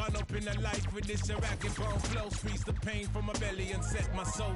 run up in a life with this rack and bone flow. Squeeze the pain from my belly and set my soul.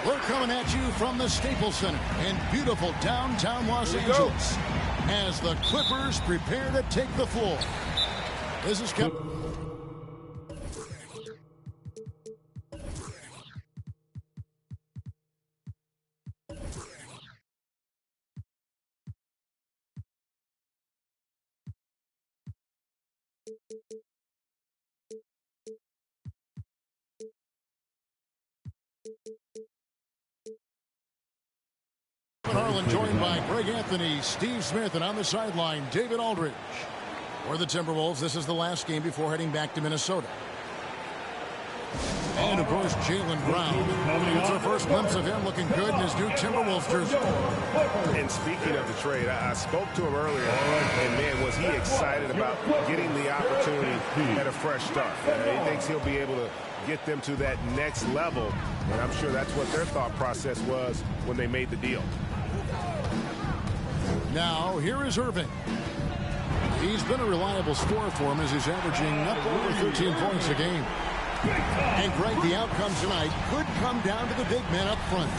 We're coming at you from the Staples Center in beautiful downtown Los Angeles as the Clippers prepare to take the floor. This is Harlan, joined by Greg Anthony, Steve Smith, and on the sideline, David Aldridge. For the Timberwolves, this is the last game before heading back to Minnesota. And, of course, Jaylen Brown. It's our first glimpse of him looking good in his new Timberwolves jersey. And speaking of the trade, I spoke to him earlier, and, man, was he excited about getting the opportunity at a fresh start. He thinks he'll be able to get them to that next level, and I'm sure that's what their thought process was when they made the deal. Now, here is Irving. He's been a reliable scorer for him as he's averaging up over 13 points a game. And, Greg, the outcome tonight could come down to the big man up front.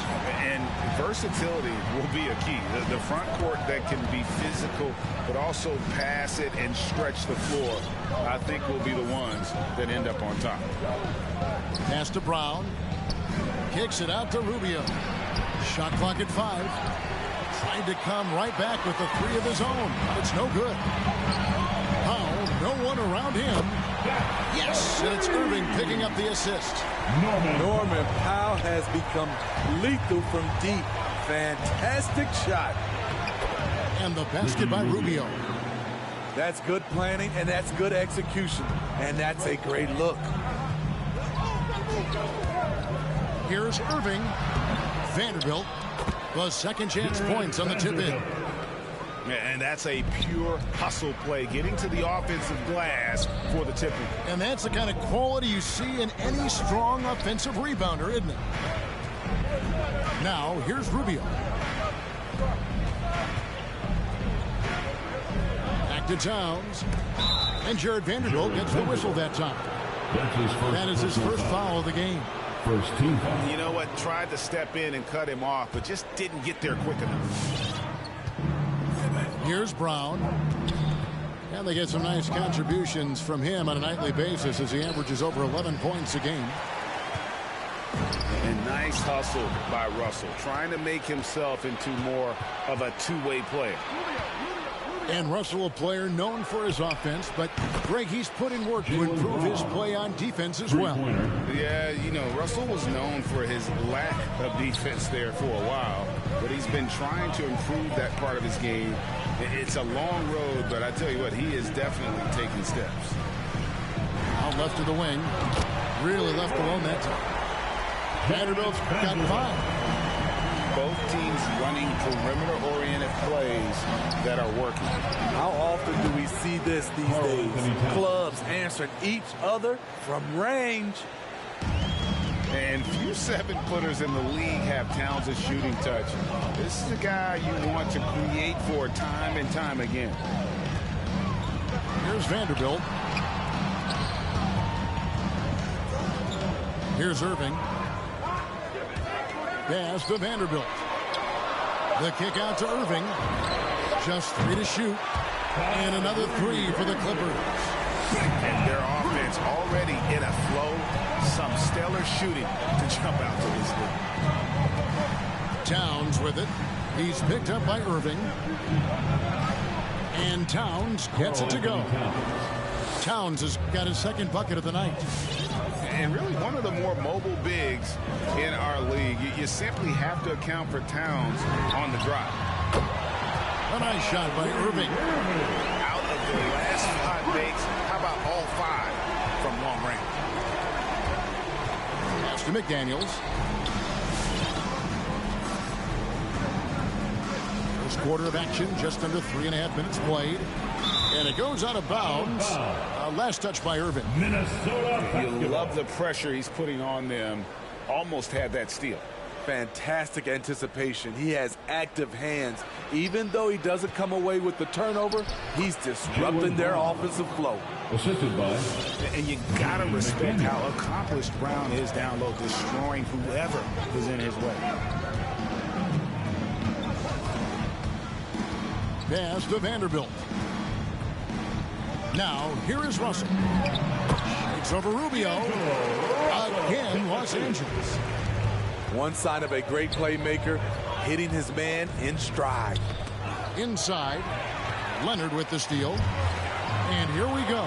And versatility will be a key. The front court that can be physical but also pass it and stretch the floor, I think will be the ones that end up on top. Pass to Brown. Kicks it out to Rubio. Shot clock at 5. Trying to come right back with the three of his own. It's no good. Powell, no one around him. Yes, and it's Irving picking up the assist. Norman Powell has become lethal from deep. Fantastic shot. And the basket by Rubio. That's good planning, and that's good execution. And that's a great look. Here's Irving. Vanderbilt. The second chance points on the tip-in. And that's a pure hustle play, getting to the offensive glass for the tip-in. And that's the kind of quality you see in any strong offensive rebounder, isn't it? Now, here's Rubio. Back to Towns. And Jared Vanderbilt gets the whistle that time. That is his first foul of the game. First team foul. You know what? Tried to step in and cut him off, but just didn't get there quick enough. Here's Brown. And they get some nice contributions from him on a nightly basis as he averages over 11 points a game. And nice hustle by Russell, trying to make himself into more of a two-way player. And Russell, a player known for his offense, but Greg, he's put in work to improve his play on defense as well. Yeah, you know, Russell was known for his lack of defense there for a while, but he's been trying to improve that part of his game. It's a long road, but I tell you what, he is definitely taking steps. Out left to the wing. Really left alone that time. Vanderbilt's got 5. Both teams running perimeter-oriented plays that are working. How often do we see this these days? Clubs answering each other from range. And few 7-footers in the league have Towns' shooting touch. This is a guy you want to create for time and time again. Here's Vanderbilt. Here's Irving. Pass to Vanderbilt. The kick out to Irving. Just 3 to shoot. And another 3 for the Clippers. And their offense already in a flow. Some stellar shooting to jump out to this lead. Towns with it. He's picked up by Irving. And Towns gets it to go. Towns has got his second bucket of the night. And really one of the more mobile bigs in our league. You simply have to account for Towns on the drive. A nice shot by Irving. Out of the last 5 makes, how about all 5 from long range? Pass to McDaniels. First quarter of action, just under 3.5 minutes played. And it goes out of bounds. Last touch by Irving. You love the pressure he's putting on them. Almost had that steal. Fantastic anticipation. He has active hands. Even though he doesn't come away with the turnover, he's disrupting their offensive flow. Assisted by. And you gotta respect how accomplished Brown is down low, destroying whoever is in his way. Pass to Vanderbilt. Now, here is Russell. Shakes over Rubio. Again, Los Angeles. One sign of a great playmaker, hitting his man in stride. Inside, Leonard with the steal. And here we go.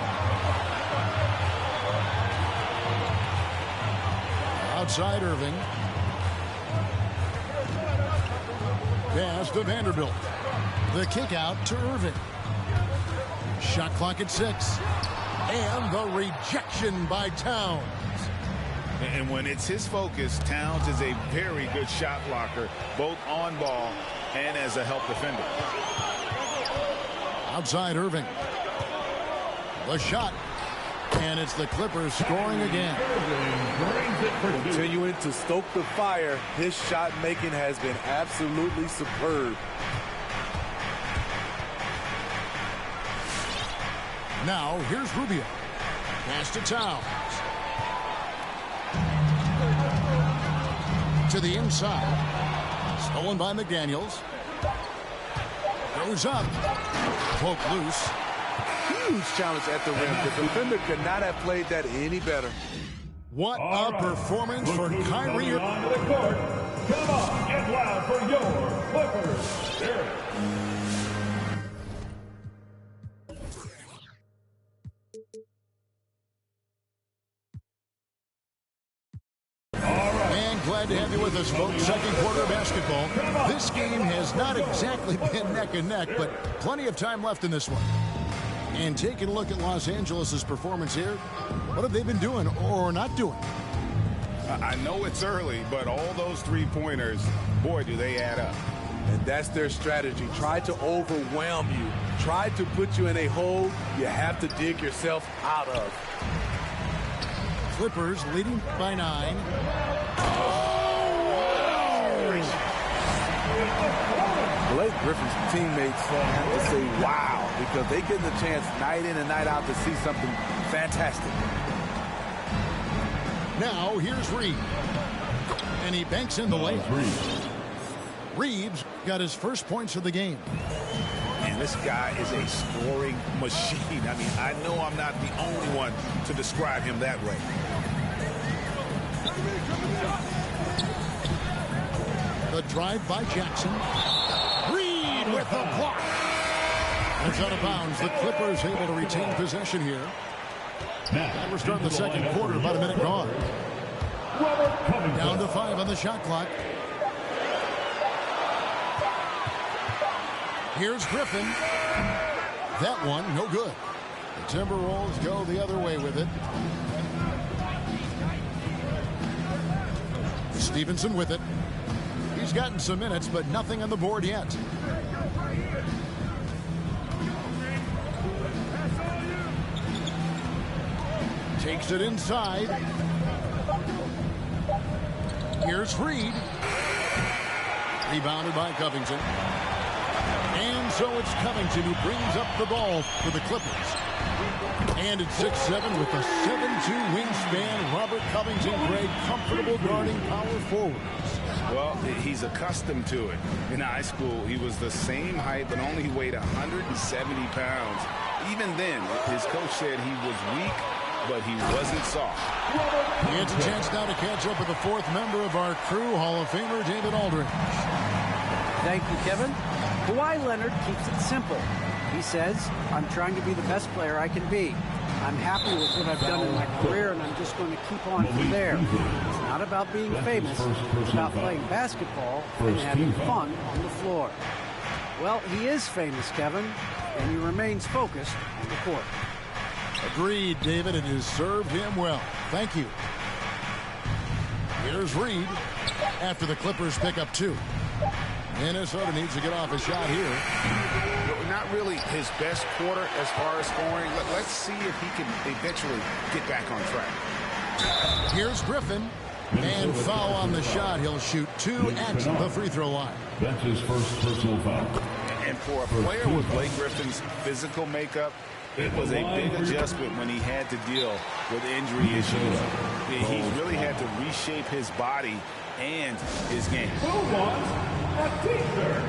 Outside Irving. Pass to Vanderbilt. The kick out to Irving. Shot clock at 6. And the rejection by Towns. And when it's his focus, Towns is a very good shot blocker, both on ball and as a help defender. Outside Irving. The shot. And it's the Clippers scoring again. Continuing to stoke the fire, his shot making has been absolutely superb. Now, here's Rubio. Pass to Towns. To the inside. Stolen by McDaniels. Goes up. Poke loose. Huge challenge at the rim. The defender could not have played that any better. What a performance for Kyrie. On the court. Come on, get loud for your Clippers. Derek. Glad to have you with us, folks. Second quarter of basketball. This game has not exactly been neck and neck, but plenty of time left in this one. And taking a look at Los Angeles' performance here, what have they been doing or not doing? I know it's early, but all those three-pointers, boy, do they add up. And that's their strategy. Try to overwhelm you. Try to put you in a hole you have to dig yourself out of. Clippers leading by 9. Blake Griffin's teammates have to say wow, because they get the chance night in and night out to see something fantastic. Now here's Reed. And he banks in the layup. Reeves got his first points of the game. And this guy is a scoring machine. I mean, I know I'm not the only one to describe him that way. The drive by Jackson. Reed with the block. It's out of bounds. The Clippers able to retain possession here. And we're starting the second quarter, about a minute gone. Down to 5 on the shot clock. Here's Griffin. That one, no good. The Timberwolves go the other way with it. Stevenson with it. He's gotten some minutes, but nothing on the board yet. Takes it inside. Here's Reed. Rebounded by Covington. And so it's Covington who brings up the ball for the Clippers. And it's 6'7" with a 7'2" wingspan. Robert Covington, Greg, comfortable guarding power forwards. Well, he's accustomed to it. In high school, he was the same height, but only weighed 170 pounds. Even then, his coach said he was weak, but he wasn't soft. He gets a chance now to catch up with the fourth member of our crew, Hall of Famer David Aldridge. Thank you, Kevin. Kawhi Leonard keeps it simple. He says, I'm trying to be the best player I can be. I'm happy with what I've done in my career, and I'm just going to keep on from there. It's not about being famous. It's about playing basketball and having fun on the floor. Well, he is famous, Kevin, and he remains focused on the court. Agreed, David. It has served him well. Thank you. Here's Reed after the Clippers pick up 2. Minnesota needs to get off a shot here. Not really his best quarter as far as scoring. Let's see if he can eventually get back on track. Here's Griffin. And foul on the shot. He'll shoot 2 at the free throw line. That's his first personal foul. And for a player with Blake Griffin's physical makeup, it was a big adjustment when he had to deal with injury issues. He really had to reshape his body and his game. Who wants a t-shirt?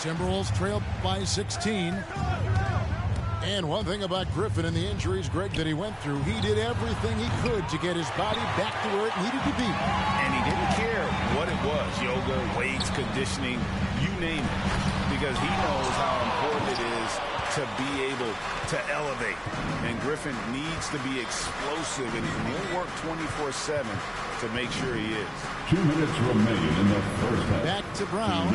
Timberwolves trailed by 16. And one thing about Griffin and the injuries, Greg, that he went through, he did everything he could to get his body back to where it needed to be. And he didn't care what it was, yoga, weights, conditioning, you name it, because he knows how important it is to be able to elevate. And Griffin needs to be explosive, and he'll work 24/7 to make sure he is. 2 minutes remain in the first half. Back to Brown.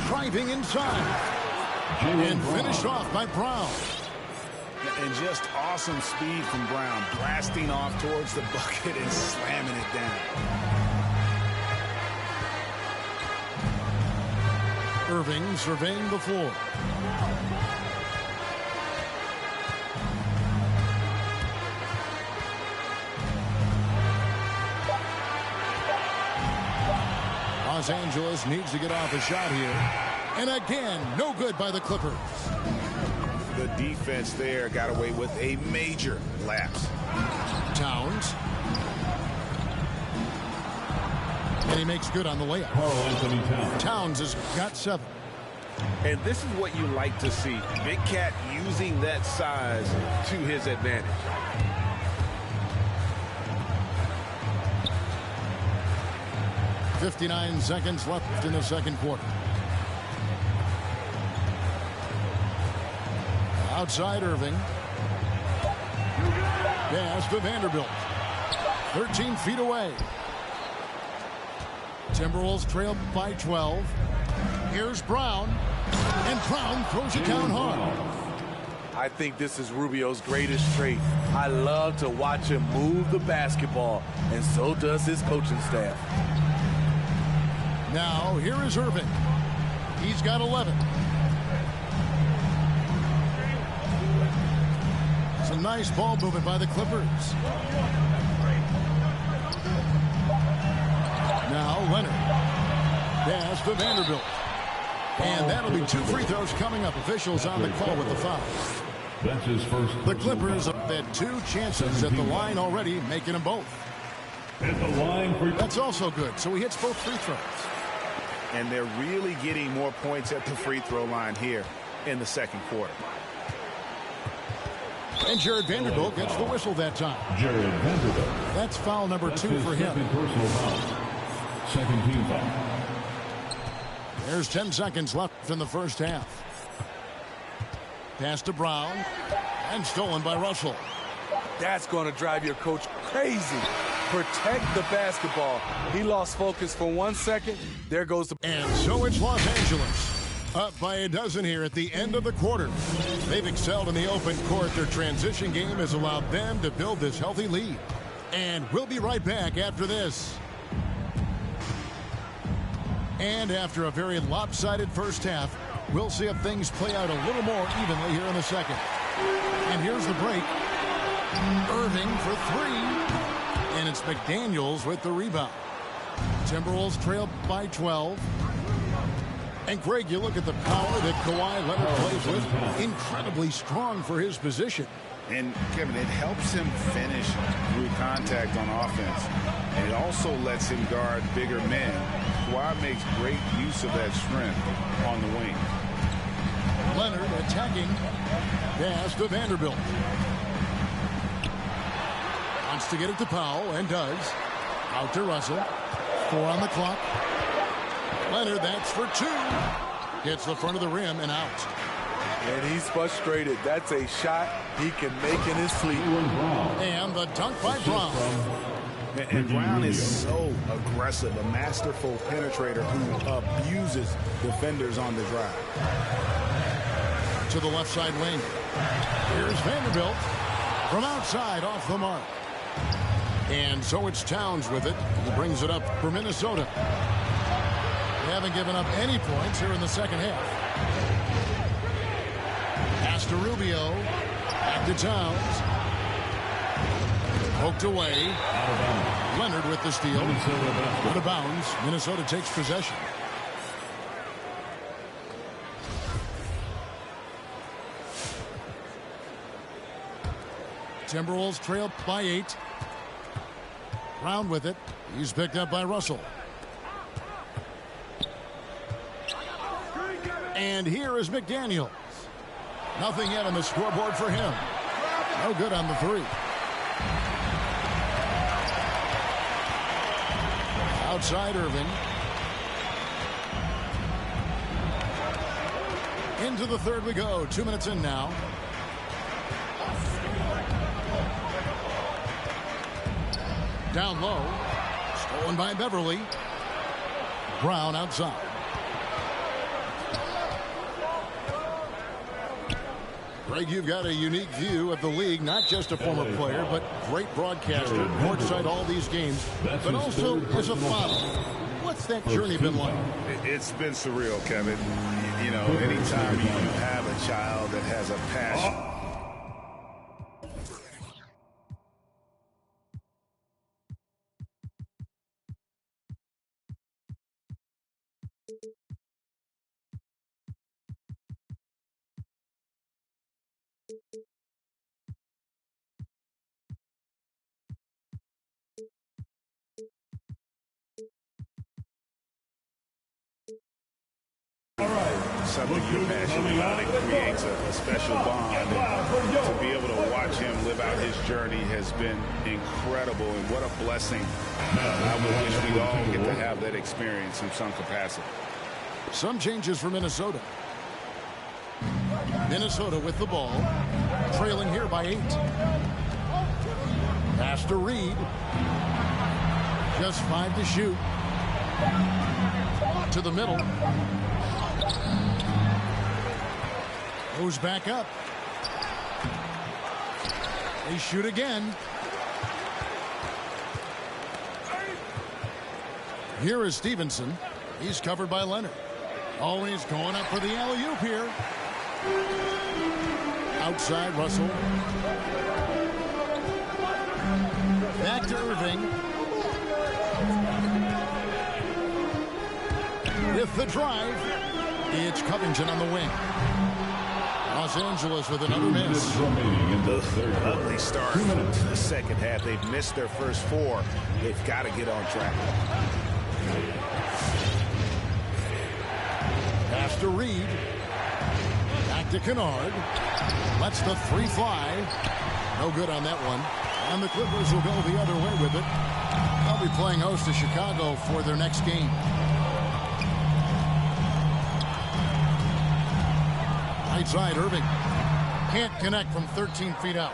Driving inside. And finished off by Brown. And just awesome speed from Brown, blasting off towards the bucket and slamming it down. Irving surveying the floor. Los Angeles needs to get off a shot here. And again, no good by the Clippers. The defense there got away with a major lapse. Towns. And he makes good on the layup. Karl-Anthony Towns. Towns has got 7. And this is what you like to see. Big Cat using that size to his advantage. .59 seconds left in the second quarter. Outside Irving. Pass to Vanderbilt. 13 feet away. Timberwolves trail by 12. Here's Brown. And Brown throws it down hard. I think this is Rubio's greatest trait. I love to watch him move the basketball, and so does his coaching staff. Now, here is Irving. He's got 11. Some nice ball movement by the Clippers. Now, Leonard. Pass to Vanderbilt. And that'll be 2 free throws coming up. Officials on the call with the foul. That's his first. The Clippers have had 2 chances at the line already, making them both. At the line for. That's also good. So he hits both free throws. And they're really getting more points at the free throw line here in the second quarter. And Jared Vanderbilt gets the whistle that time. Jared Vanderbilt. That's foul number That's 2 his for him. second personal foul. Second team foul. There's 10 seconds left in the first half. Pass to Brown. And stolen by Russell. That's going to drive your coach crazy. Protect the basketball. He lost focus for 1 second. There goes the... And so it's Los Angeles. Up by a dozen here at the end of the quarter. They've excelled in the open court. Their transition game has allowed them to build this healthy lead. And we'll be right back after this. And after a very lopsided first half, we'll see if things play out a little more evenly here in the second. And here's the break. Irving for 3. And it's It's McDaniels with the rebound. Timberwolves trail by 12. And Greg, you look at the power that Kawhi Leonard plays with. Incredibly strong for his position. And, Kevin, it helps him finish through contact on offense. And it also lets him guard bigger men. Kawhi makes great use of that strength on the wing. Leonard attacking. Pass to Vanderbilt. Wants to get it to Powell, and does. Out to Russell. 4 on the clock. Leonard, that's for 2. Hits the front of the rim and out. And he's frustrated. That's a shot he can make in his sleep. And the dunk by Brown. And Brown is so aggressive, a masterful penetrator who abuses defenders on the drive. To the left side wing. Here's Vanderbilt. From outside, off the mark. And so it's Towns with it. He brings it up for Minnesota. They haven't given up any points here in the second half. Pass to Rubio. Back to Towns. Poked away. Leonard with the steal. Out of bounds. Minnesota takes possession. Timberwolves trail by 8. Brown with it. He's picked up by Russell. And here is McDaniels. Nothing yet on the scoreboard for him. No good on the 3. Outside Irving. Into the third we go. 2 minutes in now. Down low. Stolen by Beverly. Brown outside. Greg, you've got a unique view of the league, not just a former player, but great broadcaster, courtside all these games, but also as a father. What's that journey been like? It's been surreal, Kevin. You know, anytime you have a child that has a passion. Something you're passionate about, it creates a special bond. And to be able to watch him live out his journey has been incredible, and what a blessing. I would wish we all get to have that experience in some capacity. Some changes for Minnesota. Minnesota with the ball, trailing here by 8. Pass to Reed. Just 5 to shoot. To the middle. Goes back up. They shoot again. Here is Stevenson. He's covered by Leonard. Always going up for the alley-oop here. Outside Russell. Back to Irving. With the drive. It's Covington on the wing. Los Angeles with another miss. Ugly start to the second half. They've missed their first 4. They've got to get on track. Pass to Reed. Back to Kennard. Lets the 3 fly. No good on that one. And the Clippers will go the other way with it. They'll be playing host to Chicago for their next game. Right side, Irving. Can't connect from 13 feet out.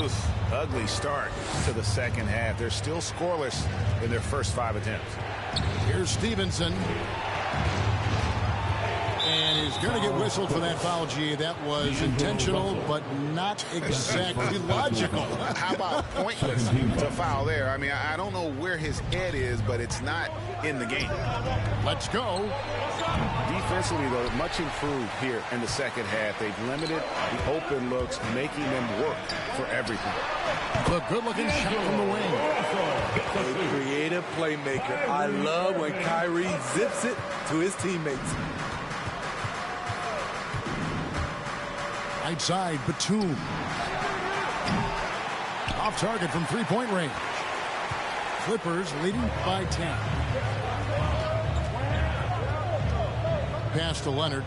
Oof, ugly start to the second half. They're still scoreless in their first 5 attempts. Here's Stevenson. And he's going to get whistled for that foul, G. That was intentional, but not exactly logical. How about pointless to foul there? I mean, I don't know where his head is, but it's not in the game. Let's go. Defensively, though, much improved here in the second half. They've limited the open looks, making them work for everything. The good-looking shot from the wing. A creative playmaker. I love when Kyrie zips it to his teammates. Right side, Batum. Off target from three-point range. Clippers leading by 10. Pass to Leonard.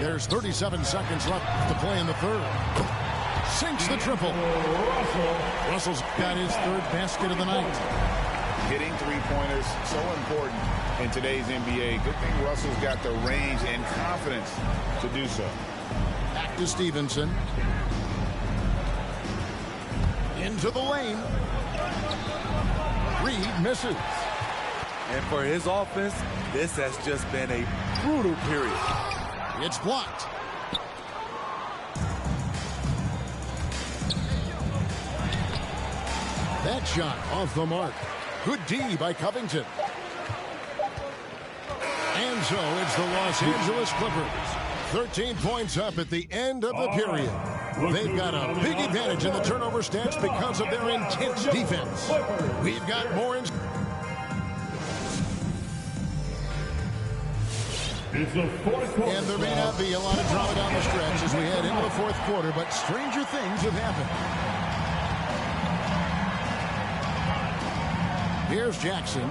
There's 37 seconds left to play in the third. Sinks the triple. Russell's got his third basket of the night. Hitting three-pointers, so important in today's NBA. Good thing Russell's got the range and confidence to do so. Back to Stevenson. Into the lane. Reed misses. And for his offense, this has just been a brutal period. It's blocked. That shot off the mark. Good D by Covington. And so it's the Los Angeles Clippers. 13 points up at the end of the period. They've got a big advantage in the turnover stats because of their intense defense. We've got more in... And there may not be a lot of drama down the stretch as we head into the fourth quarter, but stranger things have happened. Here's Jackson.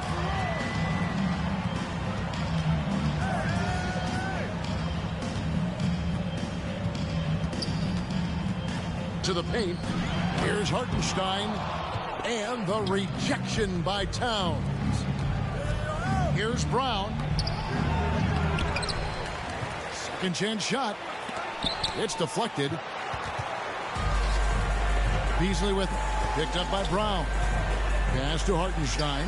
To the paint. Here's Hartenstein. And the rejection by Towns. Here's Brown. Second chance shot. It's deflected. Beasley with it. Picked up by Brown. Pass to Hartenstein.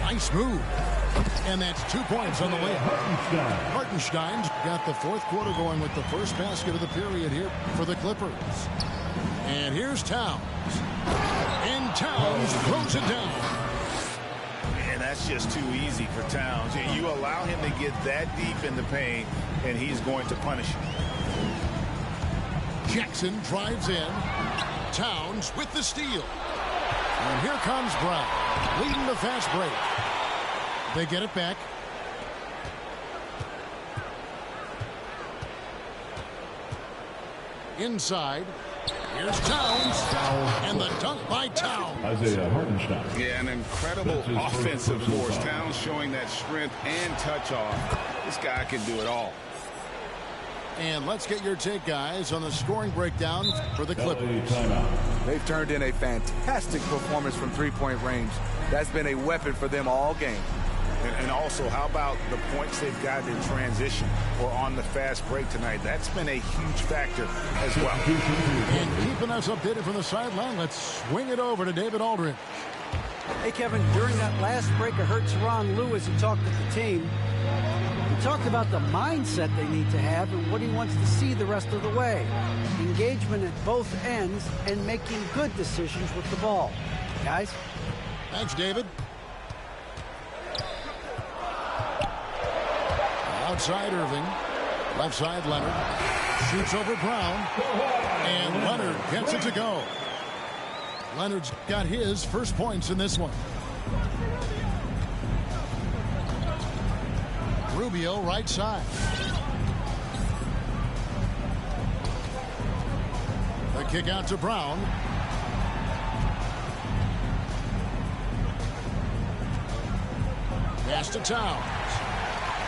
Nice move. And that's 2 points on the way. Hartenstein's got the fourth quarter going with the first basket of the period here for the Clippers. And here's Towns. And Towns throws it down. And that's just too easy for Towns. You allow him to get that deep in the paint, and he's going to punish you. Jackson drives in. Towns with the steal. And here comes Brown, leading the fast break. They get it back. Inside. Here's Towns. And the dunk by Towns. Isaiah Hartenstein. Yeah, an incredible offensive force. Towns showing that strength and touch off. This guy can do it all. And let's get your take, guys, on the scoring breakdown for the Clippers. They've turned in a fantastic performance from three-point range. That's been a weapon for them all game. And also, how about the points they've gotten in transition or on the fast break tonight? That's been a huge factor as well. And keeping us updated from the sideline, let's swing it over to David Aldridge. Hey, Kevin, during that last break, I heard Tyronn Lue as he talked with the team. He talked about the mindset they need to have and what he wants to see the rest of the way. Engagement at both ends and making good decisions with the ball. Guys? Thanks, David. Outside Irving. Left side Leonard. Shoots over Brown. And Leonard gets it to go. Leonard's got his first points in this one. Rubio right side. The kick out to Brown. Pass to Towns.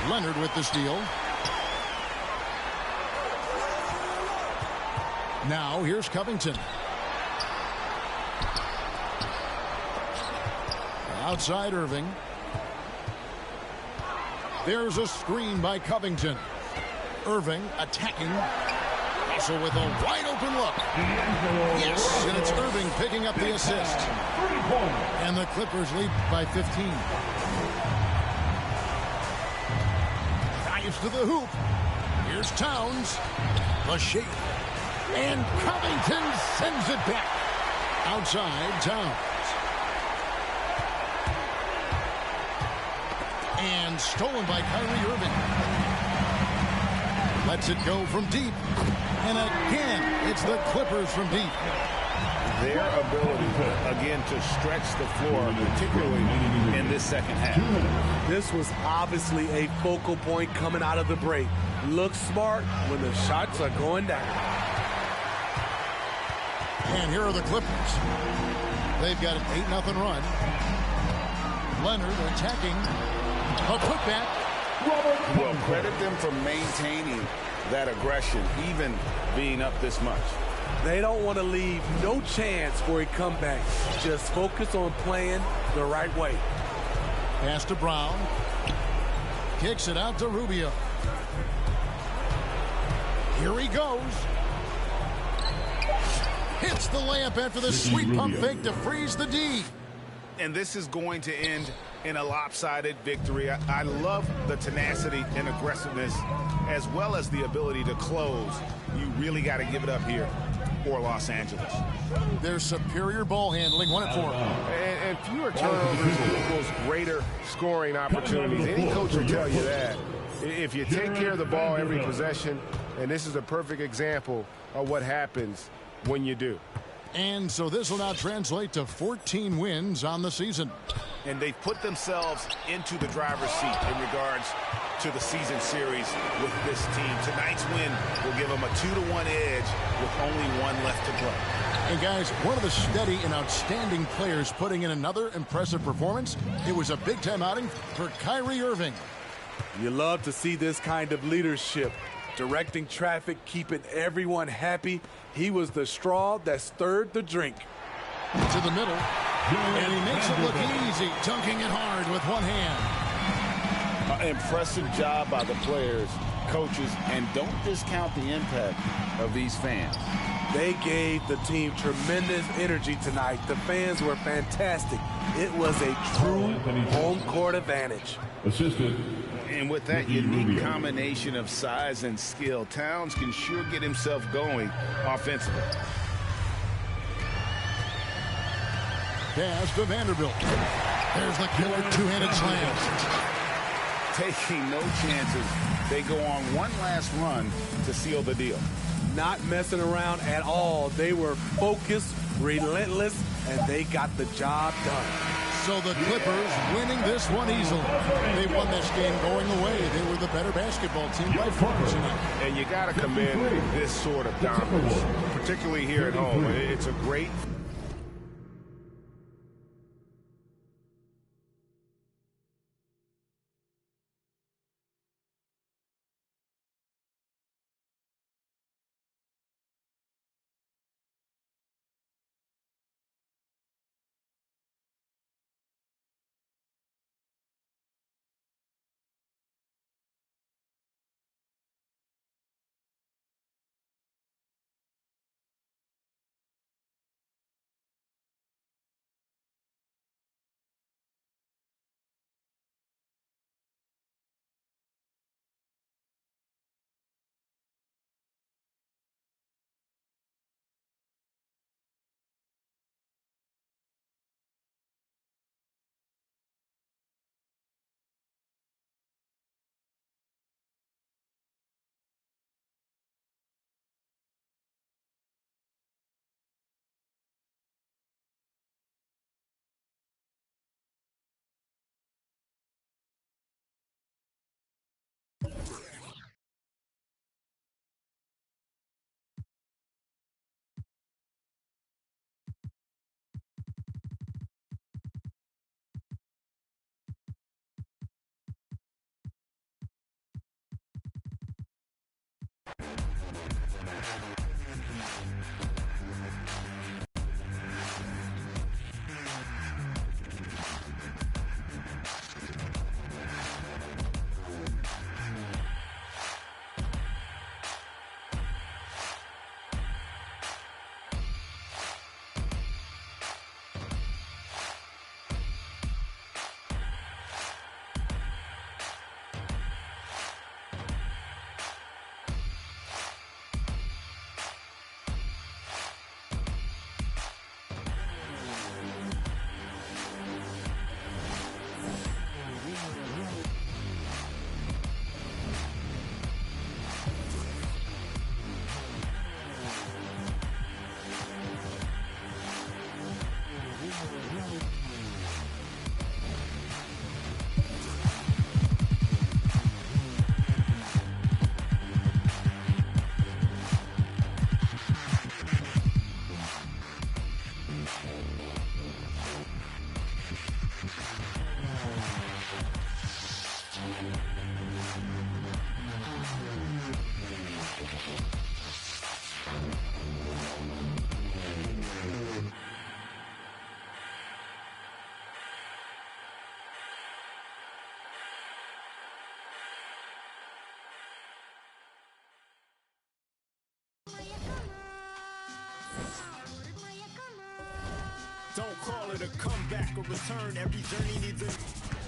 Leonard with the steal. Now here's Covington. Outside Irving. There's a screen by Covington. Irving attacking. Also with a wide open look. Yes, and it's Irving picking up the assist. And the Clippers lead by 15. Dives to the hoop. Here's Towns. The shape. And Covington sends it back. Outside Towns. And stolen by Kyrie Irving. Lets it go from deep. And again, it's the Clippers from deep. Their ability, again, to stretch the floor, particularly in this second half. This was obviously a focal point coming out of the break. Look smart when the shots are going down. And here are the Clippers. They've got an 8-0 run. Leonard attacking. A putback. Well, credit them for maintaining that aggression, even being up this much. They don't want to leave no chance for a comeback. Just focus on playing the right way. Pass to Brown. Kicks it out to Rubio. Here he goes. Hits the layup after the sweet pump fake to freeze the D. And this is going to end in a lopsided victory. I love the tenacity and aggressiveness, as well as the ability to close. You really got to give it up here for Los Angeles. Their superior ball handling, 1 and 4. And fewer turnovers equals greater scoring opportunities. Any coach will tell you that. If you take care of the ball every possession, and this is a perfect example of what happens when you do. And so this will now translate to 14 wins on the season. And they've put themselves into the driver's seat in regards to the season series with this team. Tonight's win will give them a 2-1 edge with only one left to play. And guys, one of the steady and outstanding players putting in another impressive performance. It was a big-time outing for Kyrie Irving. You love to see this kind of leadership. Directing traffic, keeping everyone happy. He was the straw that stirred the drink. To the middle. And he makes it look easy, dunking it hard with one hand. Impressive job by the players, coaches, and don't discount the impact of these fans. They gave the team tremendous energy tonight. The fans were fantastic. It was a true home court advantage. Assistant. And with that unique combination of size and skill, Towns can sure get himself going offensively. Pass to Vanderbilt. There's the killer two-handed slam. Taking no chances. They go on one last run to seal the deal. Not messing around at all. They were focused, relentless, and they got the job done. So the Clippers winning this one easily. They won this game going away. They were the better basketball team by 4 tonight. And you got to commend this sort of dominance, particularly here at home. It's a great it a comeback or return. Every journey needs a...